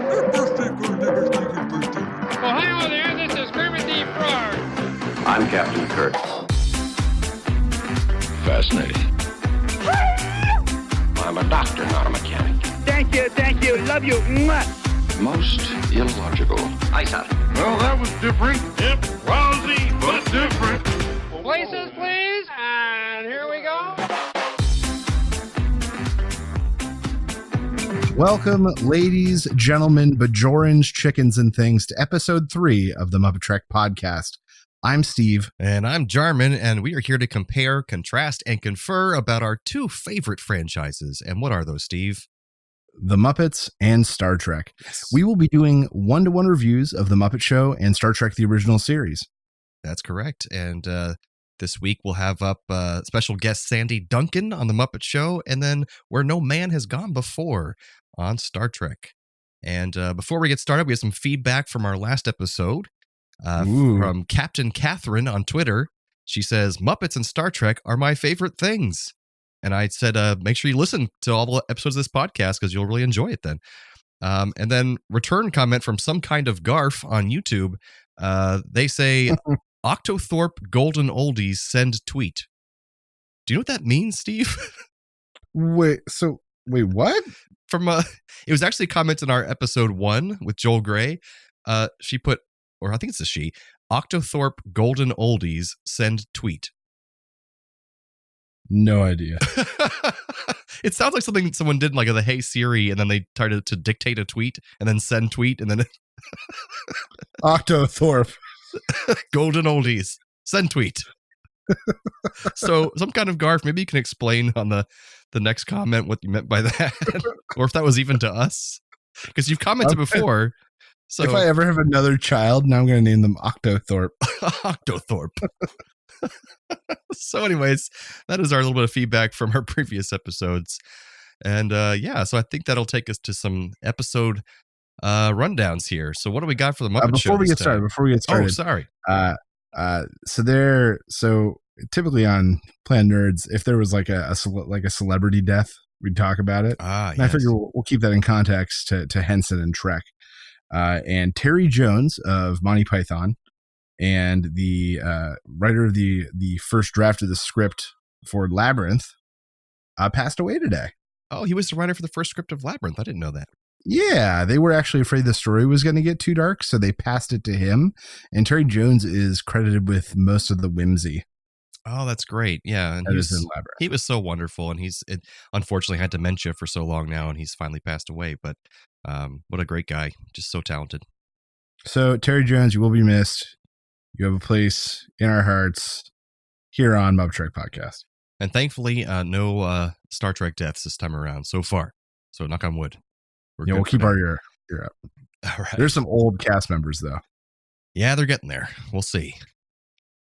Well, hello there, this is Kermit the Frog. I'm Captain Kirk. Fascinating. I'm a doctor, not a mechanic. Thank you, love you. Mwah. Most illogical. Aye, sir. Well, that was different. Yep, lousy, but different. Places, please, and here we go. Welcome, ladies, gentlemen, Bajorans, chickens, and things, to episode 3 of the MuppeTrek podcast. I'm Steve. And I'm Jarman, and we are here to compare, contrast, and confer about our two favorite franchises. And what are those, Steve? The Muppets and Star Trek. Yes. We will be doing one-to-one reviews of The Muppet Show and Star Trek The Original Series. That's correct. And this week we'll have up special guest Sandy Duncan on The Muppet Show, and then Where No Man Has Gone Before on Star Trek. And before we get started, we have some feedback from our last episode from Captain Catherine on Twitter. She says, Muppets and Star Trek are my favorite things. And I said, make sure you listen to all the episodes of this podcast because you'll really enjoy it then. And then return comment from Some Kind of Garf on YouTube. They say, Octothorpe Golden Oldies send tweet. Do you know what that means, Steve? Wait, what? From it was actually a comment in our episode 1 with Joel Gray. She put, or I think it's a she, Octothorpe Golden Oldies send tweet. No idea. It sounds like something someone did like the Hey Siri, and then they tried to dictate a tweet and then send tweet, and then Octothorpe Golden Oldies send tweet. So Some Kind of Garf, maybe you can explain on the next comment what you meant by that, or if that was even to us, because you've commented before. So if I ever have another child, now I'm going to name them Octothorpe. Octothorpe. So anyways, that is our little bit of feedback from our previous episodes. And so I think that'll take us to some episode rundowns here. So what do we got for the Muppet Show? Before we get started. Oh, sorry. So typically on Planet Nerds, if there was like a celebrity death, we'd talk about it. And I figure we'll keep that in context to Henson and Trek. And Terry Jones of Monty Python, and the writer of the first draft of the script for Labyrinth, passed away today. Oh, he was the writer for the first script of Labyrinth. I didn't know that. Yeah, they were actually afraid the story was going to get too dark, so they passed it to him. And Terry Jones is credited with most of the whimsy. Oh, that's great. Yeah, and he was so wonderful, and he's unfortunately had dementia for so long now, and he's finally passed away. But what a great guy, just so talented. So Terry Jones, you will be missed. You have a place in our hearts here on MuppeTrek Podcast. And thankfully, no Star Trek deaths this time around so far. So knock on wood. We'll keep our ear up. All right. There's some old cast members, though. Yeah, they're getting there. We'll see.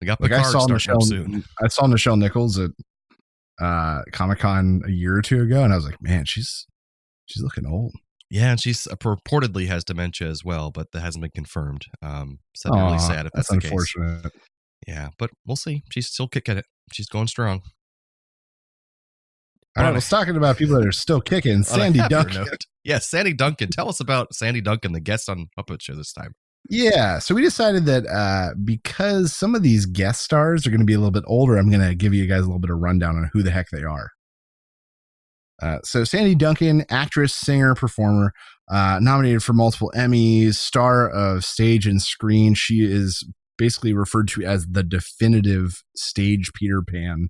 We got Picard starting up soon. I saw Nichelle Nichols at Comic-Con a year or two ago, and I was like, man, she's looking old. Yeah, and she's purportedly has dementia as well, but that hasn't been confirmed. So I'm really sad if that's the unfortunate. Case. Yeah, but we'll see. She's still kicking it. She's going strong. All right, I was talking about people that are still kicking. Sandy Duncan. Yes, Sandy Duncan. Tell us about Sandy Duncan, the guest on Muppet Show this time. Yeah, so we decided that because some of these guest stars are going to be a little bit older, I'm going to give you guys a little bit of rundown on who the heck they are. So Sandy Duncan, actress, singer, performer, nominated for multiple Emmys, star of stage and screen. She is basically referred to as the definitive stage Peter Pan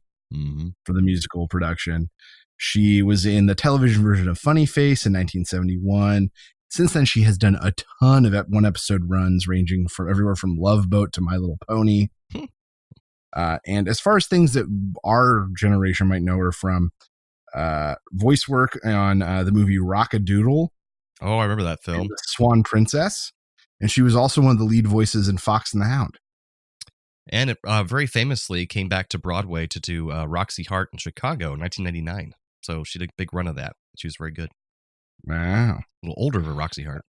for the musical production. She was in the television version of Funny Face in 1971. Since then, she has done a ton of one-episode runs, ranging from everywhere from Love Boat to My Little Pony. And as far as things that our generation might know her from, voice work on the movie Rock-a-Doodle. Oh, I remember that film. The Swan Princess. And she was also one of the lead voices in Fox and the Hound. And it very famously came back to Broadway to do Roxy Hart in Chicago in 1999. So she did a big run of that. She was very good. Wow. A little older for Roxy Hart.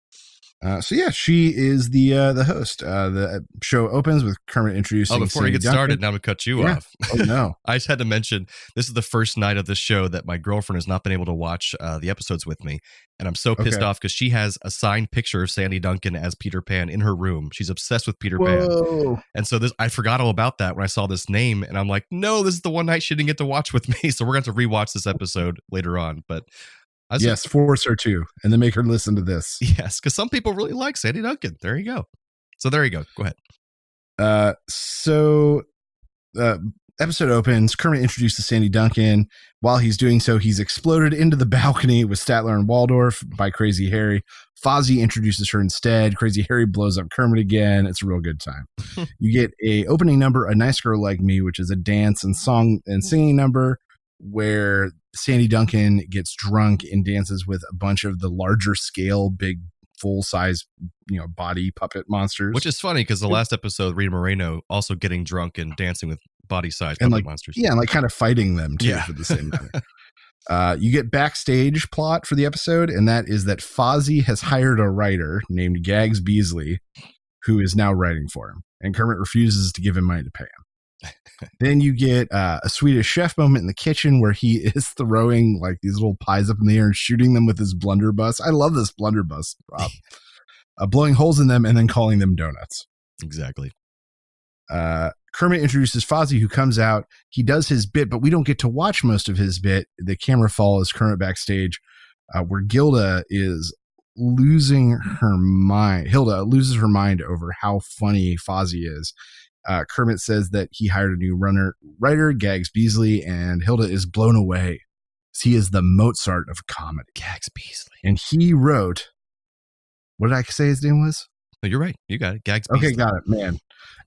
So yeah, she is the host. The show opens with Kermit introducing. Before we Sandy get Duncan. started, now I'm gonna cut you off. Oh no! I just had to mention this is the first night of the show that my girlfriend has not been able to watch the episodes with me, and I'm so pissed off because she has a signed picture of Sandy Duncan as Peter Pan in her room. She's obsessed with Peter Pan, and so I forgot all about that when I saw this name, and I'm like, no, this is the one night she didn't get to watch with me, so we're going to rewatch this episode later on, but. Yes, force her to, and then make her listen to this. Yes, because some people really like Sandy Duncan. There you go. So there you go. Go ahead. Episode opens. Kermit introduces Sandy Duncan. While he's doing so, he's exploded into the balcony with Statler and Waldorf by Crazy Harry. Fozzie introduces her instead. Crazy Harry blows up Kermit again. It's a real good time. You get a opening number, A Nice Girl Like Me, which is a dance and song and singing number where Sandy Duncan gets drunk and dances with a bunch of the larger scale, big, full size, body puppet monsters. Which is funny because the last episode, Rita Moreno also getting drunk and dancing with body size puppet monsters. Yeah, and kind of fighting them too for the same money. You get backstage plot for the episode, and that is that Fozzie has hired a writer named Gags Beasley, who is now writing for him, and Kermit refuses to give him money to pay him. Then you get a Swedish chef moment in the kitchen where he is throwing like these little pies up in the air and shooting them with his blunderbuss. I love this blunderbuss, Rob. Blowing holes in them and then calling them donuts. Exactly. Kermit introduces Fozzie, who comes out. He does his bit, but we don't get to watch most of his bit. The camera follows Kermit backstage, where Gilda is losing her mind. Hilda loses her mind over how funny Fozzie is. Kermit says that he hired a new writer, Gags Beasley, and Hilda is blown away. He is the Mozart of comedy. Gags Beasley. And he wrote, what did I say his name was? No, you're right. You got it. Gags Beasley. Okay, got it, man.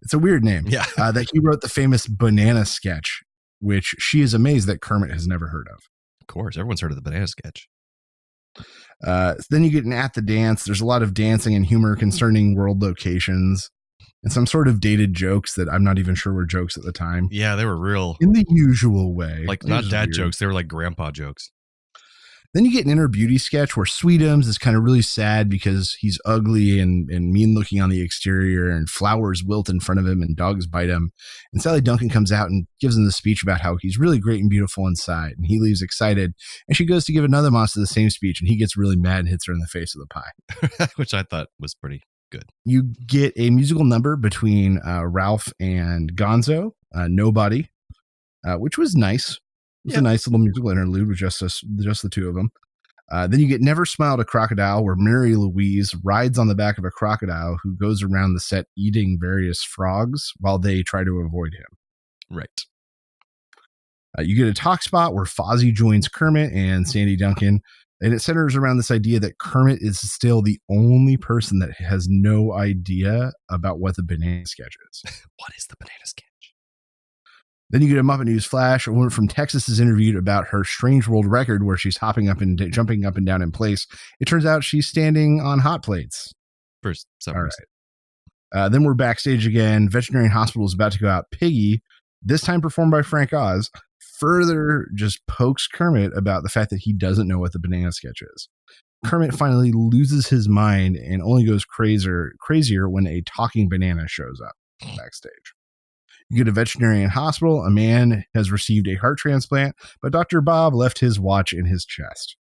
It's a weird name. Yeah. That he wrote the famous banana sketch, which she is amazed that Kermit has never heard of. Of course. Everyone's heard of the banana sketch. Then you get an At the Dance. There's a lot of dancing and humor concerning world locations. And some sort of dated jokes that I'm not even sure were jokes at the time. Yeah, they were real. In the usual way. Like, not dad jokes. They were like grandpa jokes. Then you get an inner beauty sketch where Sweetums is kind of really sad because he's ugly and mean looking on the exterior, and flowers wilt in front of him and dogs bite him. And Sally Duncan comes out and gives him the speech about how he's really great and beautiful inside. And he leaves excited. And she goes to give another monster the same speech, and he gets really mad and hits her in the face with a pie. Which I thought was pretty good. You get a musical number between Ralph and Gonzo, Nobody, which was nice. It was a nice little musical interlude with just the two of them. Then you get Never Smiled a Crocodile, where Mary Louise rides on the back of a crocodile who goes around the set eating various frogs while they try to avoid him. Right. You get a talk spot where Fozzie joins Kermit and Sandy Duncan, and it centers around this idea that Kermit is still the only person that has no idea about what the banana sketch is. What is the banana sketch? Then you get a Muppet News flash. A woman from Texas is interviewed about her strange world record where she's hopping up and jumping up and down in place. It turns out she's standing on hot plates. For some reason. All right. Then we're backstage again. Veterinarian Hospital is about to go out. Piggy, this time performed by Frank Oz, further just pokes Kermit about the fact that he doesn't know what the banana sketch is. Kermit finally loses his mind and only goes crazier when a talking banana shows up backstage. You get a veterinarian hospital. A man has received a heart transplant, but Dr. Bob left his watch in his chest.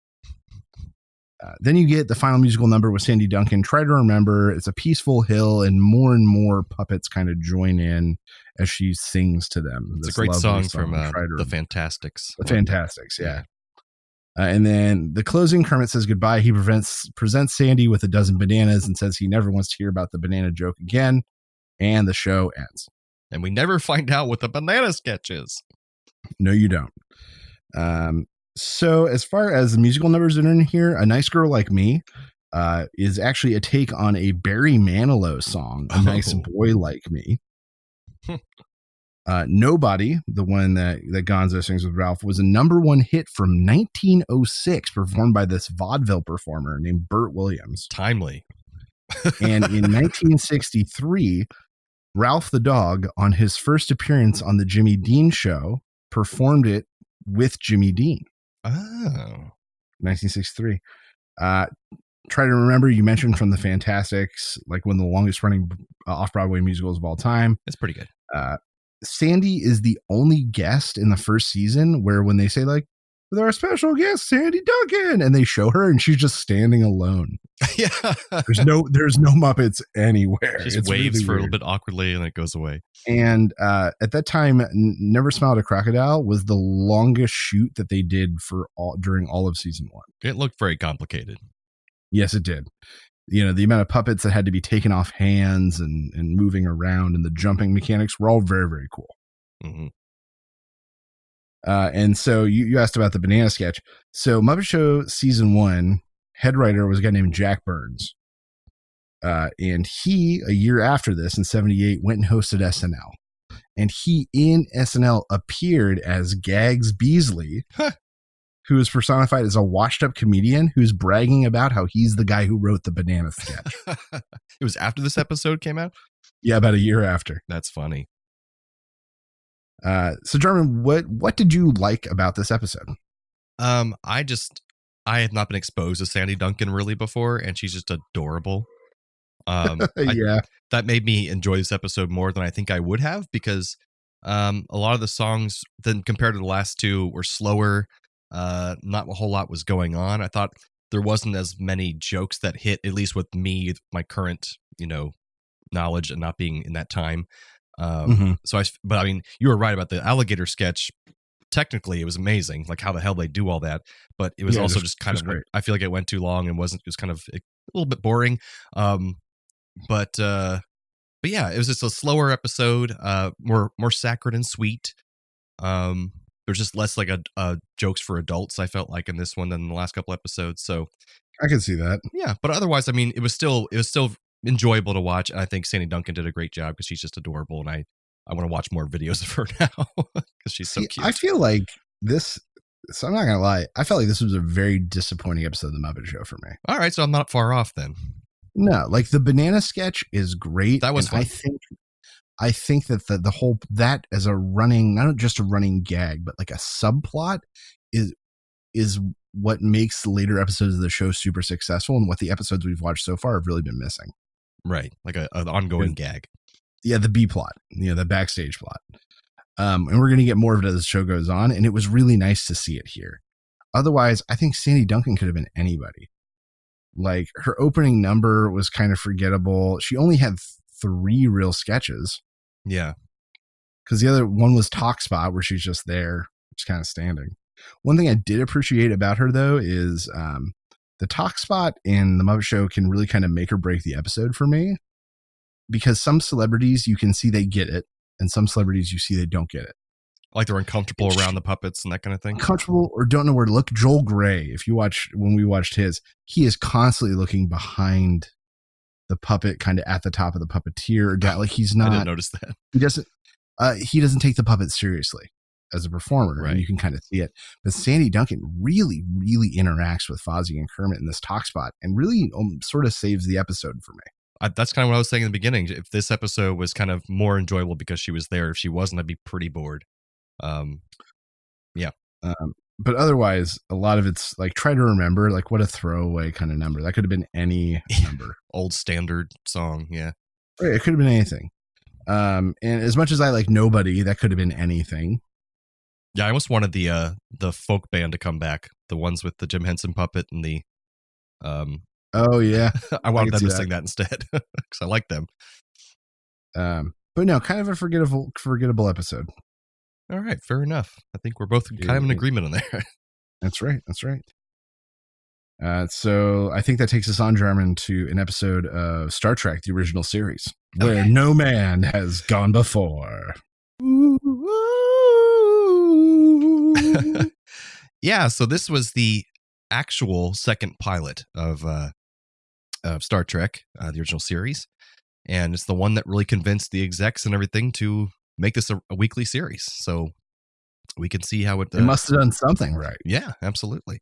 Then you get the final musical number with Sandy Duncan, Try to Remember. It's a peaceful hill, and more puppets kind of join in as she sings to them. It's a great song from the Fantastics. The Fantastics, yeah. And then the closing, Kermit says goodbye. He presents Sandy with a dozen bananas and says he never wants to hear about the banana joke again. And the show ends. And we never find out what the banana sketch is. No, you don't. So as far as the musical numbers that are in here, A Nice Girl Like Me is actually a take on a Barry Manilow song, A Nice Boy Like Me. Nobody, the one that Gonzo sings with Ralph, was a #1 hit from 1906, performed by this vaudeville performer named Burt Williams. Timely. And in 1963, Ralph the dog, on his first appearance on the Jimmy Dean Show, performed it with Jimmy Dean. Oh. 1963. try to remember, you mentioned from the Fantastics, like one of the longest running off-Broadway musicals of all time. It's pretty good. Sandy is the only guest in the first season where when they say like, with our special guest, Sandy Duncan, and they show her and she's just standing alone. Yeah. There's no Muppets anywhere. She just waves really for a little bit awkwardly and it goes away. And at that time, Never Smile at a Crocodile was the longest shoot that they did during all of season 1. It looked very complicated. Yes, it did. The amount of puppets that had to be taken off hands and moving around and the jumping mechanics were all very, very cool. Mm-hmm. And so you asked about the banana sketch. So Muppet Show season 1, head writer was a guy named Jack Burns. And he, a year after this in 78, went and hosted SNL. And he in SNL appeared as Gags Beasley, who is personified as a washed up comedian who's bragging about how he's the guy who wrote the banana sketch. It was after this episode came out? Yeah, about a year after. That's funny. So Jarman, what did you like about this episode? I had not been exposed to Sandy Duncan really before, and she's just adorable. Yeah. That made me enjoy this episode more than I think I would have, because a lot of the songs, then compared to the last two, were slower. Not a whole lot was going on. I thought there wasn't as many jokes that hit, at least with me, my current, knowledge and not being in that time. But I mean, you were right about the alligator sketch. Technically, it was amazing, like how the hell they do all that. But it was also just kind of, great. I feel like it went too long and it was kind of a little bit boring. But yeah, it was just a slower episode, more saccharine and sweet. There's just less like a jokes for adults, I felt like, in this one than the last couple episodes. So I can see that. Yeah, but otherwise, I mean, it was still enjoyable to watch. And I think Sandy Duncan did a great job because she's just adorable, and I want to watch more videos of her now because she's so cute. I feel like this. So I'm not gonna lie. I felt like this was a very disappointing episode of the Muppet Show for me. All right, so I'm not far off then. No, like the banana sketch is great. That was fun. I think that the whole, that as a running, not just a running gag, but like a subplot is what makes later episodes of the show super successful, and what the episodes we've watched so far have really been missing. Right, like an ongoing gag. Yeah, the B plot, the backstage plot. And we're going to get more of it as the show goes on, and it was really nice to see it here. Otherwise, I think Sandy Duncan could have been anybody. Like, her opening number was kind of forgettable. She only had 3 real sketches. Yeah. Because the other one was Talk Spot, where she's just there, just kind of standing. One thing I did appreciate about her, though, is the Talk Spot in the Muppet Show can really kind of make or break the episode for me. Because some celebrities, you can see they get it, and some celebrities, you see they don't get it. Like they're uncomfortable around the puppets and that kind of thing? Uncomfortable or don't know where to look. Joel Grey, when we watched his, he is constantly looking behind the puppet, kind of at the top of the puppeteer. Like, he's not. I didn't notice that. He doesn't take the puppet seriously as a performer, right. And you can kind of see it. But Sandy Duncan really, really interacts with Fozzie and Kermit in this Talk Spot, and really sort of saves the episode for me. That's kind of what I was saying in the beginning. If this episode was kind of more enjoyable because she was there, if she wasn't, I'd be pretty bored. Yeah. But otherwise, a lot of it's like, try to remember, like, what a throwaway kind of number. That could have been any number. Old standard song, yeah. Right, it could have been anything. And as much as I like Nobody, that could have been anything. Yeah, I almost wanted the folk band to come back. The ones with the Jim Henson puppet and the Oh yeah. I wanted them to sing that instead because I like them. But no, kind of a forgettable episode. All right, fair enough. I think we're both kind of in agreement on there. That's right. So I think that takes us on, Jarman, to an episode of Star Trek, the original series, where no man has gone before. Yeah, so this was the actual second pilot of Star Trek, the original series. And it's the one that really convinced the execs and everything to make this a weekly series. So we can see how it must have done something right. Yeah, absolutely.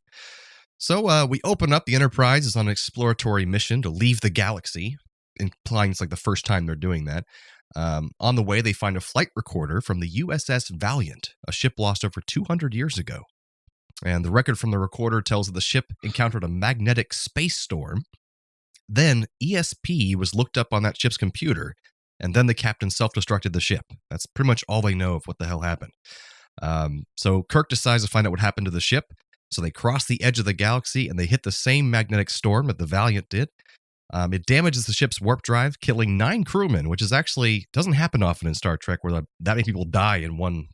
So we open up. The Enterprise is on an exploratory mission to leave the galaxy, implying it's like the first time they're doing that. On the way, they find a flight recorder from the USS Valiant, a ship lost over 200 years ago. And the record from the recorder tells that the ship encountered a magnetic space storm. Then ESP was looked up on that ship's computer, and then the captain self-destructed the ship. That's pretty much all they know of what the hell happened. So Kirk decides to find out what happened to the ship. So they cross the edge of the galaxy, and they hit the same magnetic storm that the Valiant did. It damages the ship's warp drive, killing 9 crewmen, which is actually doesn't happen often in Star Trek, where that many people die in one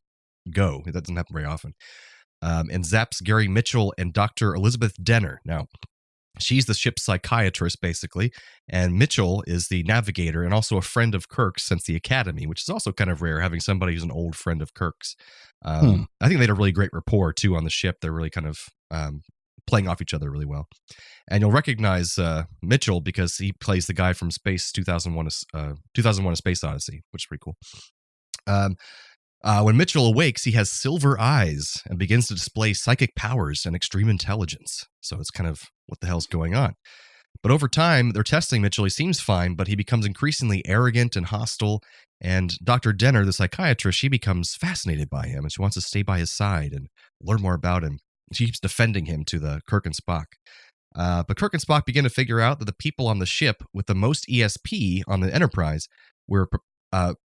go. That doesn't happen very often. And zaps Gary Mitchell and Dr. Elizabeth Denner. Now, she's the ship's psychiatrist, basically, and Mitchell is the navigator and also a friend of Kirk's since the Academy, which is also kind of rare, having somebody who's an old friend of Kirk's. I think they had a really great rapport, too, on the ship. They're really kind of playing off each other really well. And you'll recognize Mitchell because he plays the guy from Space 2001, A Space Odyssey, which is pretty cool. When Mitchell awakes, he has silver eyes and begins to display psychic powers and extreme intelligence. So it's kind of what the hell's going on. But over time, they're testing Mitchell. He seems fine, but he becomes increasingly arrogant and hostile. And Dr. Denner, the psychiatrist, she becomes fascinated by him, and she wants to stay by his side and learn more about him. She keeps defending him to the Kirk and Spock. But Kirk and Spock begin to figure out that the people on the ship with the most ESP on the Enterprise were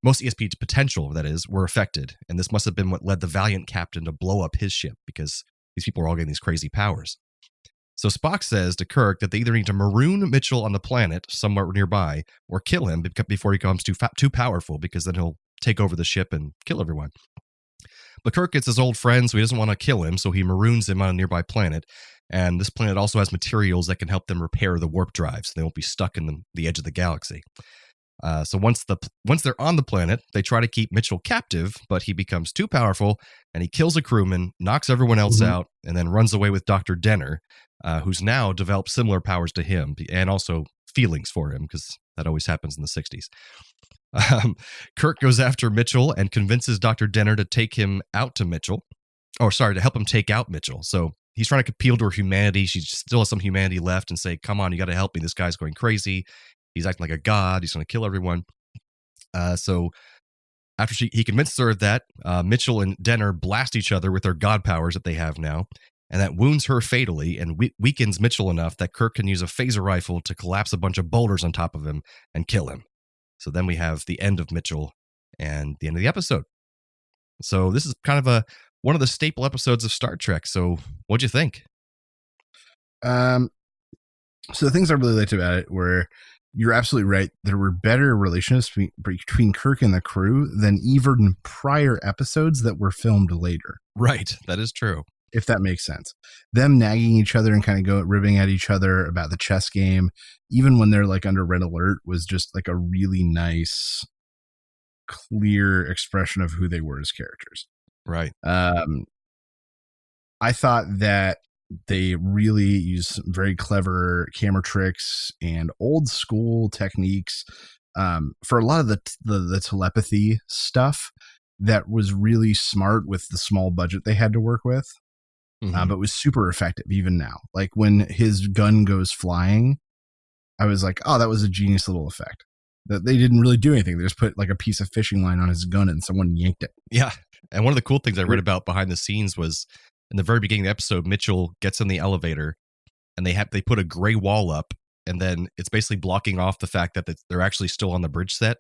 most ESP potential, that is, were affected. And this must have been what led the Valiant captain to blow up his ship, because these people are all getting these crazy powers. So Spock says to Kirk that they either need to maroon Mitchell on the planet somewhere nearby or kill him before he becomes too powerful, because then he'll take over the ship and kill everyone. But Kirk gets his old friend, so he doesn't want to kill him, so he maroons him on a nearby planet. And this planet also has materials that can help them repair the warp drive, so they won't be stuck in the edge of the galaxy. So once they're on the planet, they try to keep Mitchell captive, but he becomes too powerful, and he kills a crewman, knocks everyone else out, and then runs away with Dr. Denner, who's now developed similar powers to him, and also feelings for him, because that always happens in the 60s. Kirk goes after Mitchell and convinces Dr. Denner to take him out to Mitchell. To help him take out Mitchell. So he's trying to appeal to her humanity. She still has some humanity left and say, come on, you got to help me. This guy's going crazy. He's acting like a god. He's going to kill everyone. So after he convinces her of that, Mitchell and Denner blast each other with their god powers that they have now. And that wounds her fatally and weakens Mitchell enough that Kirk can use a phaser rifle to collapse a bunch of boulders on top of him and kill him. So then we have the end of Mitchell and the end of the episode. So this is kind of one of the staple episodes of Star Trek. So what'd you think? So the things I really liked about it were, you're absolutely right, there were better relationships between Kirk and the crew than even prior episodes that were filmed later. Right, that is true. If that makes sense. Them nagging each other and kind of ribbing at each other about the chess game, even when they're like under red alert, was just like a really nice, clear expression of who they were as characters. Right. I thought that they really used some very clever camera tricks and old school techniques for a lot of the telepathy stuff that was really smart with the small budget they had to work with. But was super effective even now. Like when his gun goes flying, I was like, oh, that was a genius little effect. That they didn't really do anything. They just put like a piece of fishing line on his gun and someone yanked it. Yeah. And one of the cool things I read about behind the scenes was in the very beginning of the episode, Mitchell gets in the elevator and they put a gray wall up, and then it's basically blocking off the fact that they're actually still on the bridge set.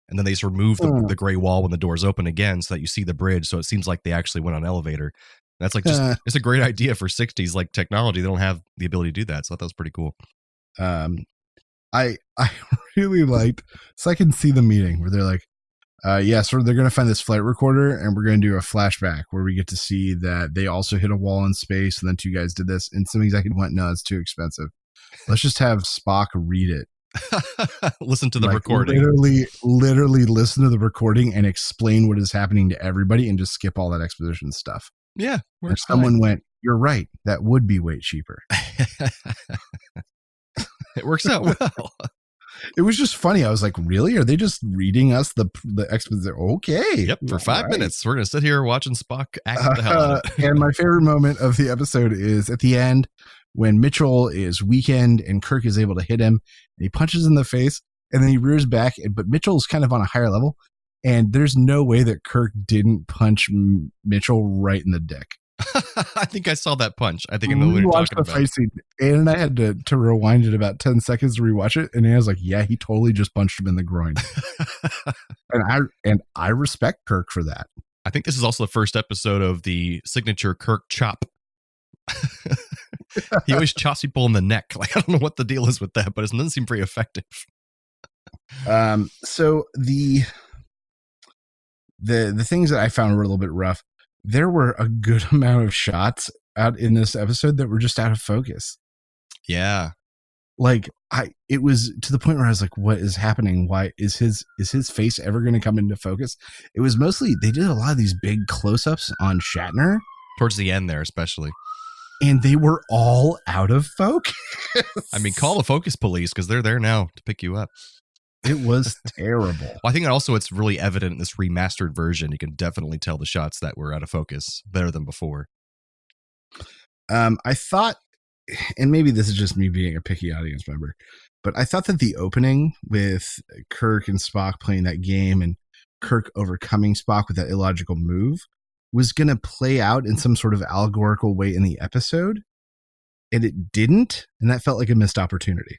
And then they just remove the gray wall when the doors open again so that you see the bridge. So it seems like they actually went on an elevator. That's like it's a great idea for 60s like technology. They don't have the ability to do that. So I thought that was pretty cool. I really liked, so I can see the meeting where they're like, so they're going to find this flight recorder and we're going to do a flashback where we get to see that they also hit a wall in space and then two guys did this. And some executive went, no, it's too expensive. Let's just have Spock read it. Listen to the recording. Literally listen to the recording and explain what is happening to everybody and just skip all that exposition stuff. Yeah. And someone went, you're right. That would be way cheaper. It works out well. It was just funny. I was like, really? Are they just reading us the exposition? Okay. Yep. For 5 minutes, we're going to sit here watching Spock act the hell out of it. And my favorite moment of the episode is at the end when Mitchell is weakened and Kirk is able to hit him and he punches in the face and then he rears back. But Mitchell's kind of on a higher level. And there's no way that Kirk didn't punch Mitchell right in the dick. I think I saw that punch. I think I know what you're watched talking the about. fight scene. Ann and I had to rewind it about 10 seconds to rewatch it. And Ann was like, yeah, he totally just punched him in the groin. and I respect Kirk for that. I think this is also the first episode of the signature Kirk chop. He always chops people in the neck. Like, I don't know what the deal is with that, but it doesn't seem very effective. So the things that I found were a little bit rough. There were a good amount of shots out in this episode that were just out of focus. Yeah. Like it was to the point where I was like, what is happening? Why is his face ever going to come into focus? It was mostly, they did a lot of these big close-ups on Shatner. Towards the end there, especially. And they were all out of focus. I mean, call the focus police because they're there now to pick you up. It was terrible. Well, I think also it's really evident in this remastered version. You can definitely tell the shots that were out of focus better than before. I thought, and maybe this is just me being a picky audience member, but I thought that the opening with Kirk and Spock playing that game and Kirk overcoming Spock with that illogical move was going to play out in some sort of allegorical way in the episode. And it didn't. And that felt like a missed opportunity.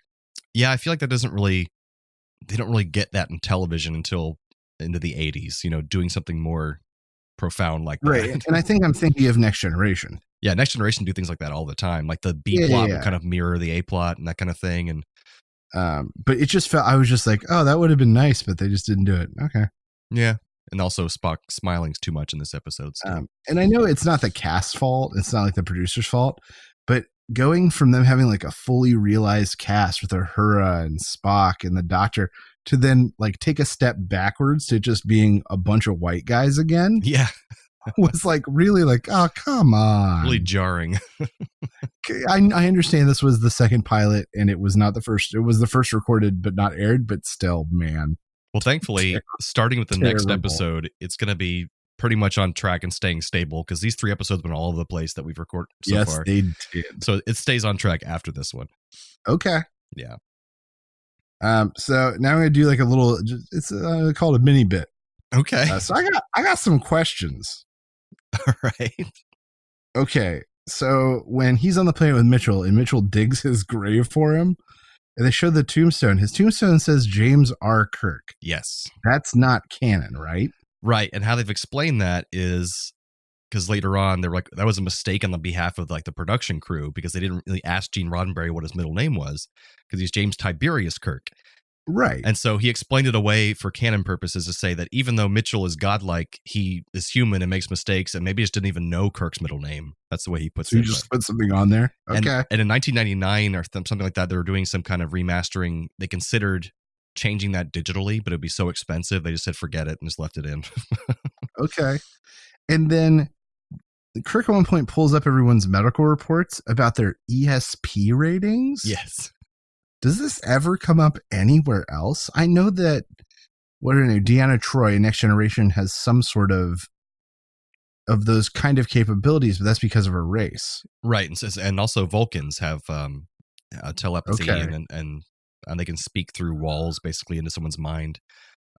Yeah, I feel like that they don't really get that in television until into the 80s, doing something more profound like that. Right. And I think I'm thinking of Next Generation. Yeah, Next Generation do things like that all the time. Like the B plot will kind of mirror the A plot and that kind of thing. And but it just felt, I was just like, oh, that would have been nice, but they just didn't do it. Okay. Yeah. And also Spock smiling's too much in this episode. And I know it's not the cast's fault. It's not like the producer's fault, but going from them having like a fully realized cast with Uhura and Spock and the Doctor to then like take a step backwards to just being a bunch of white guys again. Yeah. Was like really like, oh, come on. Really jarring. I understand this was the second pilot and it was not the first. It was the first recorded but not aired, but still, man. Well, thankfully, starting with the next episode, it's going to be pretty much on track and staying stable because these 3 episodes have been all over the place that we've recorded so far. Yes, they did. So it stays on track after this one. Okay. Yeah. So now I'm going to do like a little, it's called a mini bit. Okay. So I got some questions. All right. Okay. So when he's on the planet with Mitchell and Mitchell digs his grave for him and they show the tombstone, his tombstone says James R. Kirk. Yes. That's not canon, right? Right. And how they've explained that is because later on they're like, that was a mistake on the behalf of like the production crew because they didn't really ask Gene Roddenberry what his middle name was because he's James Tiberius Kirk. Right. And so he explained it away for canon purposes to say that even though Mitchell is godlike, he is human and makes mistakes and maybe just didn't even know Kirk's middle name. That's the way he puts it. You just put something on there. Okay. And in 1999 or something like that, they were doing some kind of remastering. They considered changing that digitally, but it'd be so expensive. They just said, forget it and just left it in. Okay. And then Kirk at one point pulls up everyone's medical reports about their ESP ratings. Yes. Does this ever come up anywhere else? I know that Deanna Troi in Next Generation has some sort of those kind of capabilities, but that's because of her race. Right. And also Vulcans have telepathy and they can speak through walls basically into someone's mind.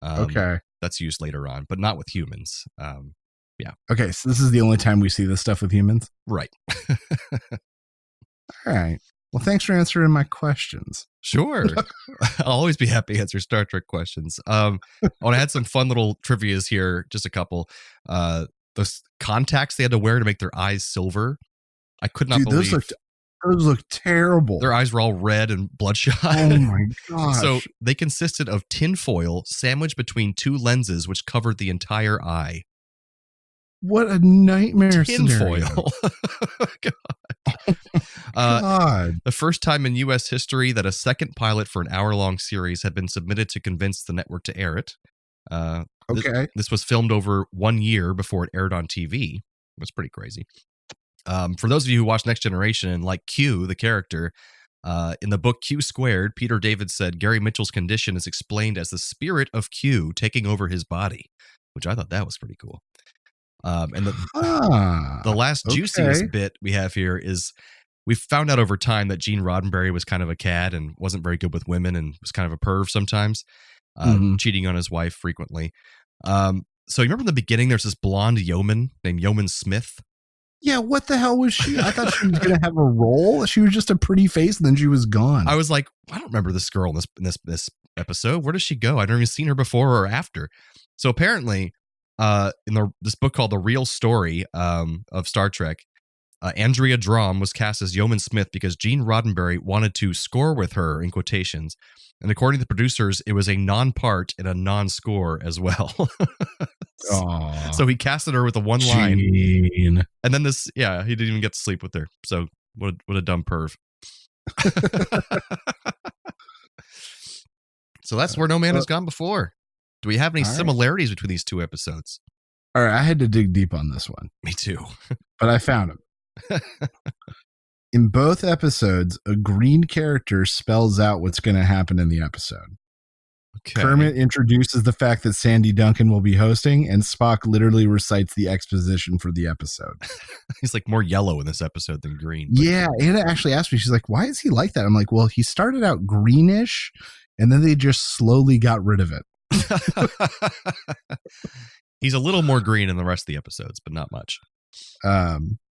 Okay. That's used later on, but not with humans. Yeah. Okay. So this is the only time we see this stuff with humans? Right. All right. Well, thanks for answering my questions. Sure. I'll always be happy to answer Star Trek questions. I had some fun little trivias here, just a couple. Those contacts they had to wear to make their eyes silver. I could not believe. Those look terrible. Their eyes were all red and bloodshot. Oh my gosh. So they consisted of tinfoil sandwiched between 2 lenses, which covered the entire eye. What a nightmare scenario. Tinfoil. God. The first time in U.S. history that a second pilot for an hour-long series had been submitted to convince the network to air it. Okay. This was filmed over 1 year before it aired on TV. It was pretty crazy. For those of you who watch Next Generation and like Q, the character, in the book Q Squared, Peter David said Gary Mitchell's condition is explained as the spirit of Q taking over his body, which I thought that was pretty cool. And the last juiciest bit we have here is we found out over time that Gene Roddenberry was kind of a cad and wasn't very good with women and was kind of a perv sometimes, cheating on his wife frequently. So you remember in the beginning, there's this blonde yeoman named Yeoman Smith? Yeah, what the hell was she? I thought she was going to have a role. She was just a pretty face, and then she was gone. I was like, I don't remember this girl in this episode. Where does she go? I've never even seen her before or after. So apparently, in this book called The Real Story of Star Trek, Andrea Drom was cast as Yeoman Smith because Gene Roddenberry wanted to score with her, in quotations. And according to the producers, it was a non-part and a non-score as well. So he casted her with a one line. And then he didn't even get to sleep with her. So what a dumb perv. So that's where no man has gone before. Do we have any similarities between these two episodes? All right, I had to dig deep on this one. Me too. But I found them. In both episodes, a green character spells out what's going to happen in the episode. Okay. Kermit introduces the fact that Sandy Duncan will be hosting, and Spock literally recites the exposition for the episode. He's like more yellow in this episode than green. Yeah, Anna actually asked me, she's like, why is he like that? I'm like, well, he started out greenish, and then they just slowly got rid of it. He's a little more green in the rest of the episodes, but not much.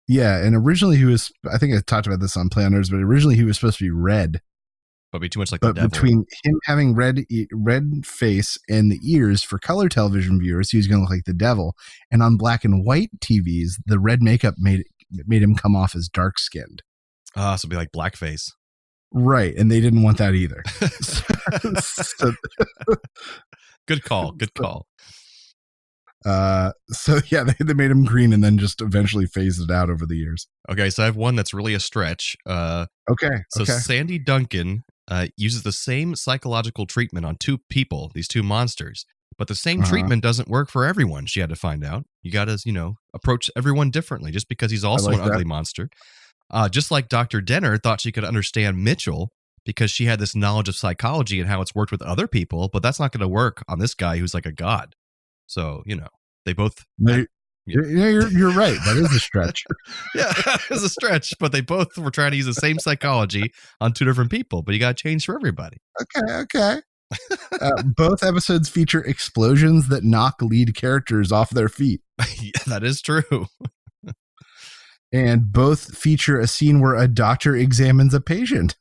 Yeah, and originally he was, I think I talked about this on Planners, but originally he was supposed to be red. But be too much like the devil. Between him having red face and the ears for color television viewers, he was going to look like the devil. And on black and white TVs, the red makeup made him come off as dark skinned. So it'd be like blackface. Right, and they didn't want that either. Good call. Good call. So yeah, they made him green and then just eventually phased it out over the years. Okay, so I have one that's really a stretch. Okay. Sandy Duncan uses the same psychological treatment on two people, these two monsters, but the same treatment doesn't work for everyone. She had to find out. You got to, approach everyone differently just because he's also an ugly monster. Just like Dr. Denner thought she could understand Mitchell because she had this knowledge of psychology and how it's worked with other people, but that's not going to work on this guy who's like a god. So, they both... You're right. That is a stretch. Yeah, it's a stretch, but they both were trying to use the same psychology on two different people, but you got to change for everybody. Okay. Both episodes feature explosions that knock lead characters off their feet. Yeah, that is true. And both feature a scene where a doctor examines a patient.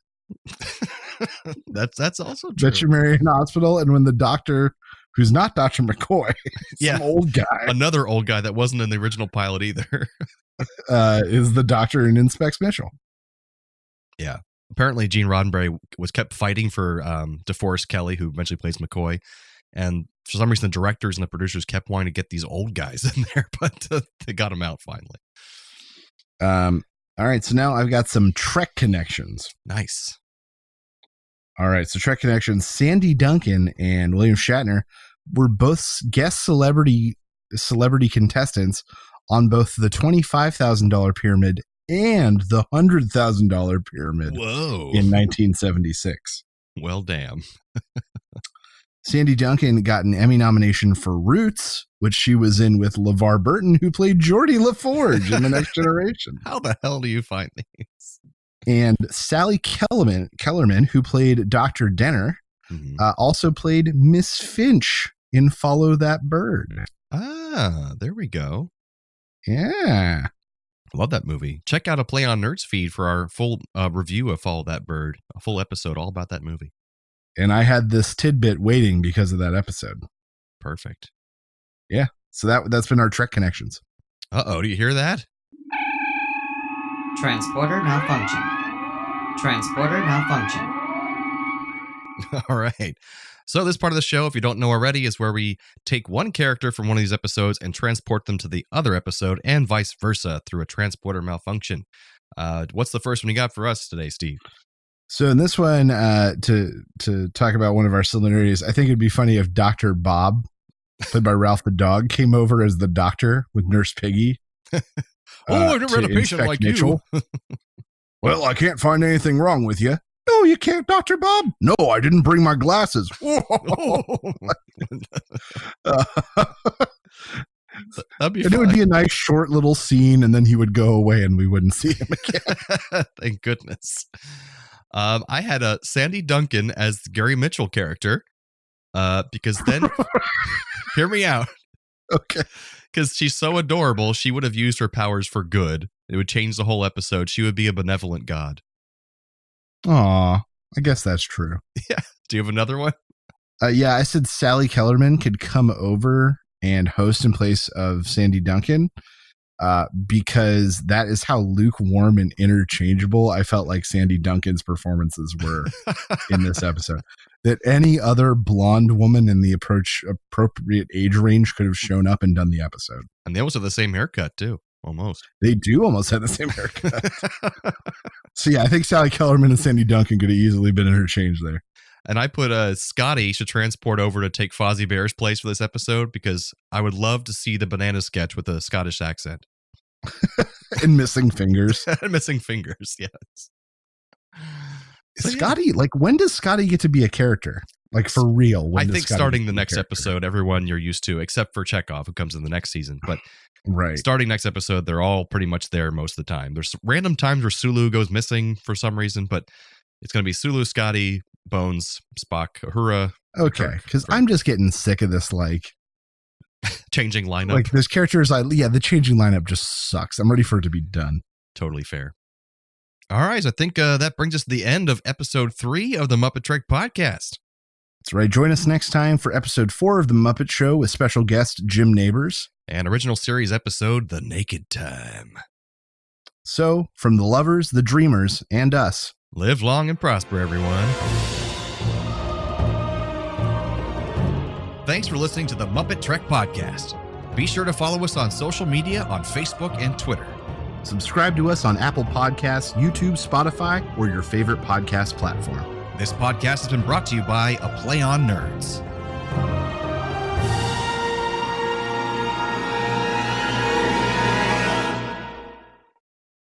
That's also true. Veterinary hospital, and when the doctor... who's not Dr. McCoy, some old guy. Another old guy that wasn't in the original pilot either. Is the doctor and inspects Mitchell. Yeah. Apparently, Gene Roddenberry was kept fighting for DeForest Kelley, who eventually plays McCoy. And for some reason, the directors and the producers kept wanting to get these old guys in there, but they got them out finally. All right. So now I've got some Trek connections. Nice. All right, so Trek connections. Sandy Duncan and William Shatner were both guest celebrity contestants on both the $25,000 pyramid and the $100,000 pyramid. Whoa! In 1976. Well, damn. Sandy Duncan got an Emmy nomination for Roots, which she was in with LeVar Burton, who played Geordie LaForge in The Next Generation. How the hell do you find these? And Sally Kellerman, who played Dr. Denner, also played Miss Finch in Follow That Bird. Ah, there we go. Yeah. Love that movie. Check out a Play on Nerds feed for our full review of Follow That Bird, a full episode all about that movie. And I had this tidbit waiting because of that episode. Perfect. Yeah. So that's been our Trek connections. Uh-oh, do you hear that? Transporter malfunction. Transporter malfunction. All right. So this part of the show, if you don't know already, is where we take one character from one of these episodes and transport them to the other episode and vice versa through a transporter malfunction. What's the first one you got for us today, Steve? So in this one, to talk about one of our similarities, I think it'd be funny if Dr. Bob, played by Ralph the dog, came over as the doctor with Nurse Piggy. I've never had a patient like Mitchell. You. Well, I can't find anything wrong with you. No, you can't, Dr. Bob. No, I didn't bring my glasses. That'd be and fun. It would be a nice short little scene, and then he would go away and we wouldn't see him again. Thank goodness. I had a Sandy Duncan as the Gary Mitchell character because then, hear me out. Okay. Because she's so adorable, she would have used her powers for good. It would change the whole episode. She would be a benevolent god. Aw, I guess that's true. Yeah. Do you have another one? Yeah, I said Sally Kellerman could come over and host in place of Sandy Duncan because that is how lukewarm and interchangeable I felt like Sandy Duncan's performances were in this episode. That any other blonde woman in the appropriate age range could have shown up and done the episode. And they also have the same haircut, too. Almost. They do almost have the same haircut. So, yeah, I think Sally Kellerman and Sandy Duncan could have easily been interchanged there. And I put Scotty should transport over to take Fozzie Bear's place for this episode because I would love to see the banana sketch with a Scottish accent. And missing fingers. Missing fingers, yes. So, Scotty, like, when does Scotty get to be a character? Like, for real? I think starting the next episode, everyone you're used to, except for Chekhov, who comes in the next season. But right, starting next episode, they're all pretty much there most of the time. There's random times where Sulu goes missing for some reason, but it's going to be Sulu, Scotty, Bones, Spock, Uhura. Okay, because I'm just getting sick of this, like, changing lineup. Like, this character is like, yeah, the changing lineup just sucks. I'm ready for it to be done. Totally fair. All right, I think that brings us to the end of episode 3 of the MuppeTrek podcast. That's right. Join us next time for episode 4 of The Muppet Show with special guest Jim Neighbors. And original series episode, The Naked Time. So, from the lovers, the dreamers, and us, live long and prosper, everyone. Thanks for listening to the MuppeTrek podcast. Be sure to follow us on social media on Facebook and Twitter. Subscribe to us on Apple Podcasts, YouTube, Spotify, or your favorite podcast platform. This podcast has been brought to you by A Play on Nerds.